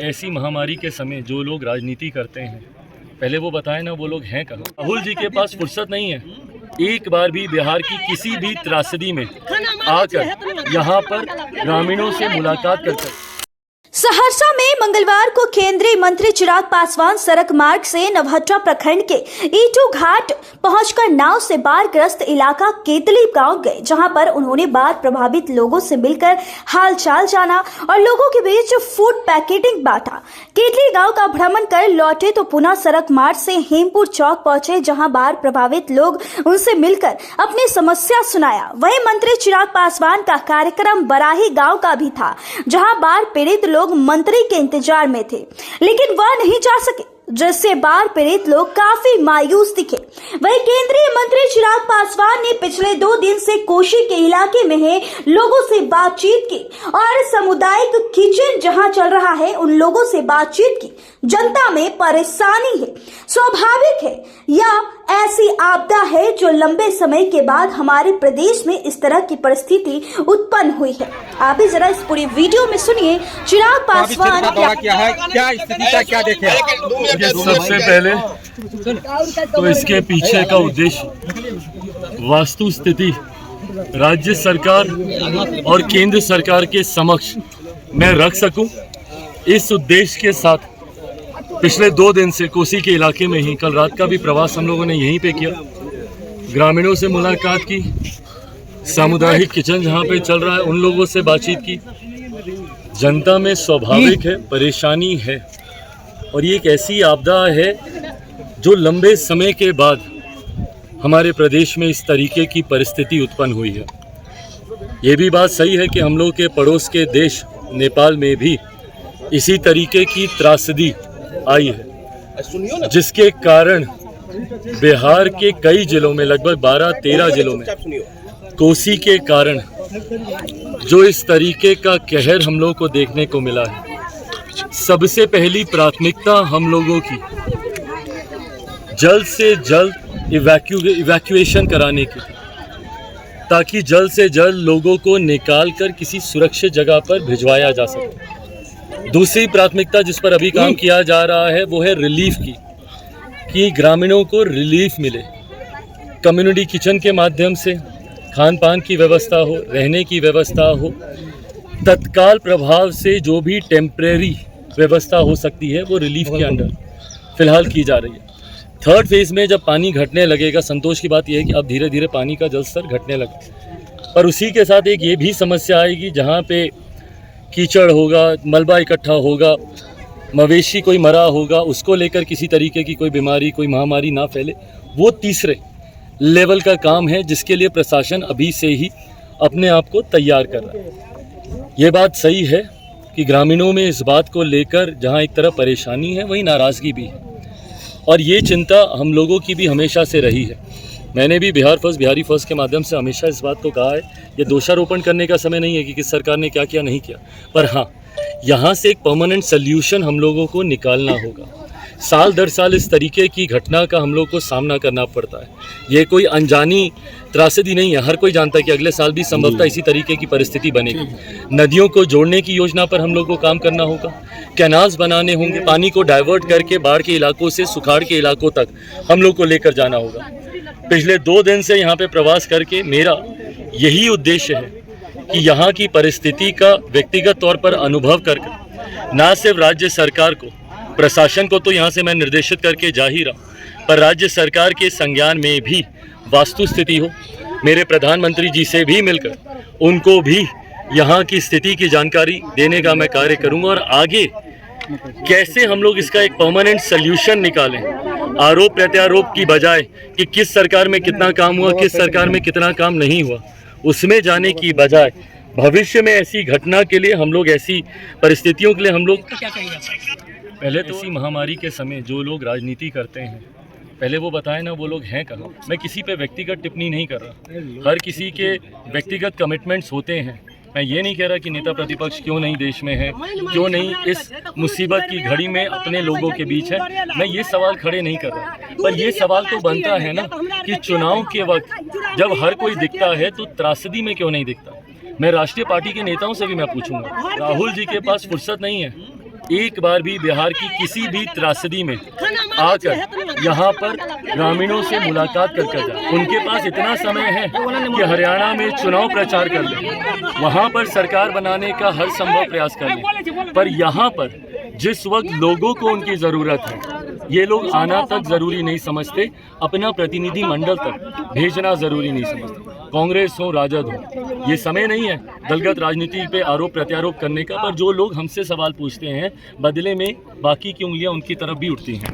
ऐसी महामारी के समय जो लोग राजनीति करते हैं, पहले वो बताएं ना वो लोग हैं कहाँ। राहुल जी के पास फुर्सत नहीं है एक बार भी बिहार की किसी भी त्रासदी में आकर यहाँ पर ग्रामीणों से मुलाकात करकर। सहरसा में मंगलवार को केंद्रीय मंत्री चिराग पासवान सड़क मार्ग से नवहट्टा प्रखंड के ईटू घाट पहुंचकर नाव से बाढ़ग्रस्त इलाका केतली गांव गए, जहां पर उन्होंने बाढ़ प्रभावित लोगों से मिलकर हालचाल जाना और लोगों के बीच फूड पैकेटिंग बांटा। केतली गांव का भ्रमण कर लौटे तो पुनः सड़क मार्ग से हेमपुर चौक पहुंचे, जहां बाढ़ प्रभावित लोग उनसे मिलकर अपनी समस्या सुनाया। वहीं मंत्री चिराग पासवान का कार्यक्रम बराही गाँव का भी था, जहाँ बाढ़ पीड़ित लोग मंत्री के इंतजार में थे, लेकिन वह नहीं जा सके, जिससे बाढ़ पीड़ित लोग काफी मायूस दिखे। वहीं केंद्रीय मंत्री चिराग पासवान ने पिछले 2 दिन से कोशी के इलाके में है लोगों से बातचीत की और सामुदायिक किचन जहां चल रहा है उन लोगों से बातचीत की। जनता में परेशानी है, स्वाभाविक है, या ऐसी आपदा है जो लंबे समय के बाद हमारे प्रदेश में इस तरह की परिस्थिति उत्पन्न हुई है। आप भी जरा इस पूरी वीडियो में सुनिए चिराग पासवान क्या है, क्या स्थिति का क्या देखे। सबसे पहले तो इसके पीछे का उद्देश्य वास्तु स्थिति राज्य सरकार और केंद्र सरकार के समक्ष मैं रख सकूं, इस उद्देश्य के साथ पिछले 2 दिन से कोसी के इलाके में ही कल रात का भी प्रवास हम लोगों ने यहीं पे किया। ग्रामीणों से मुलाकात की, सामुदायिक किचन जहां पे चल रहा है उन लोगों से बातचीत की। जनता में स्वाभाविक है परेशानी है, और ये एक ऐसी आपदा है जो लंबे समय के बाद हमारे प्रदेश में इस तरीके की परिस्थिति उत्पन्न हुई है। ये भी बात सही है कि हम लोग के पड़ोस के देश नेपाल में भी इसी तरीके की त्रासदी आई है, जिसके कारण बिहार के कई जिलों में लगभग 12-13 जिलों में कोसी के कारण जो इस तरीके का कहर हम लोग को देखने को मिला है। सबसे पहली प्राथमिकता हम लोगों की जल्द से जल्द इवैक्यूएशन कराने की, ताकि जल्द से जल्द लोगों को निकाल कर किसी सुरक्षित जगह पर भिजवाया जा सके। दूसरी प्राथमिकता जिस पर अभी काम किया जा रहा है वो है रिलीफ की, कि ग्रामीणों को रिलीफ मिले। कम्युनिटी किचन के माध्यम से खान पान की व्यवस्था हो, रहने की व्यवस्था हो, तत्काल प्रभाव से जो भी टेम्परेरी व्यवस्था हो सकती है वो रिलीफ के अंडर फिलहाल की जा रही है। 3rd फेज़ में जब पानी घटने लगेगा, संतोष की बात यह है कि अब धीरे धीरे पानी का जल स्तर घटने लगा, पर उसी के साथ एक ये भी समस्या आएगी जहाँ पे कीचड़ होगा, मलबा इकट्ठा होगा, मवेशी कोई मरा होगा, उसको लेकर किसी तरीके की कोई बीमारी कोई महामारी ना फैले, वो तीसरे लेवल का काम है जिसके लिए प्रशासन अभी से ही अपने आप को तैयार कर रहा है। ये बात सही है कि ग्रामीणों में इस बात को लेकर जहाँ एक तरफ परेशानी है वहीं नाराज़गी भी है, और ये चिंता हम लोगों की भी हमेशा से रही है। मैंने भी बिहारी फर्स्ट के माध्यम से हमेशा इस बात को कहा है, ये दोषारोपण करने का समय नहीं है कि किस सरकार ने क्या किया नहीं किया, पर हाँ यहाँ से एक परमानेंट सल्यूशन हम लोगों को निकालना होगा। साल दर साल इस तरीके की घटना का हम लोग को सामना करना पड़ता है। ये कोई अनजानी त्रासदी नहीं है, हर कोई जानता है कि अगले साल भी संभवतः इसी तरीके की परिस्थिति बनेगी। नदियों को जोड़ने की योजना पर हम लोग को काम करना होगा, कैनाल्स बनाने होंगे, पानी को डाइवर्ट करके बाढ़ के इलाकों से सुखाड़ के इलाकों तक हम लोग को लेकर जाना होगा। पिछले 2 दिन से यहाँ पे प्रवास करके मेरा यही उद्देश्य है कि यहाँ की परिस्थिति का व्यक्तिगत तौर पर अनुभव करके न सिर्फ राज्य सरकार को, प्रशासन को तो यहाँ से मैं निर्देशित करके जा ही रहा, पर राज्य सरकार के संज्ञान में भी वास्तु स्थिति हो, मेरे प्रधानमंत्री जी से भी मिलकर उनको भी यहाँ की स्थिति की जानकारी देने का मैं कार्य करूँगा, और आगे कैसे हम लोग इसका एक परमानेंट सल्यूशन निकालें, आरोप प्रत्यारोप की बजाय कि किस सरकार में कितना काम हुआ, किस सरकार में कितना काम नहीं हुआ, उसमें जाने की बजाय भविष्य में ऐसी घटना के लिए हम लोग, ऐसी परिस्थितियों के लिए हम लोग पहले तो इसी महामारी के समय जो लोग राजनीति करते हैं, पहले वो बताएं ना वो लोग हैं कहाँ। मैं किसी पे व्यक्तिगत टिप्पणी नहीं कर रहा, हर किसी के व्यक्तिगत कमिटमेंट्स होते हैं। मैं ये नहीं कह रहा कि नेता प्रतिपक्ष क्यों नहीं देश में है, क्यों नहीं इस मुसीबत की घड़ी में अपने लोगों के बीच है, मैं ये सवाल खड़े नहीं कर रहा, पर ये सवाल तो बनता है ना कि चुनाव के वक्त जब हर कोई दिखता है तो त्रासदी में क्यों नहीं दिखता। मैं राष्ट्रीय पार्टी के नेताओं से भी मैं पूछूंगा, राहुल जी के पास फुर्सत नहीं है एक बार भी बिहार की किसी भी त्रासदी में आकर यहाँ पर ग्रामीणों से मुलाकात कर जाए। उनके पास इतना समय है कि हरियाणा में चुनाव प्रचार कर लें, वहाँ पर सरकार बनाने का हर संभव प्रयास कर लें, पर यहाँ पर जिस वक्त लोगों को उनकी ज़रूरत है ये लोग आना तक ज़रूरी नहीं समझते, अपना प्रतिनिधि मंडल तक भेजना ज़रूरी नहीं समझते। कांग्रेस हो राजद हो, ये समय नहीं है दलगत राजनीति पे आरोप प्रत्यारोप करने का, पर जो लोग हमसे सवाल पूछते हैं बदले में बाकी की उंगलियां उनकी तरफ भी उठती हैं।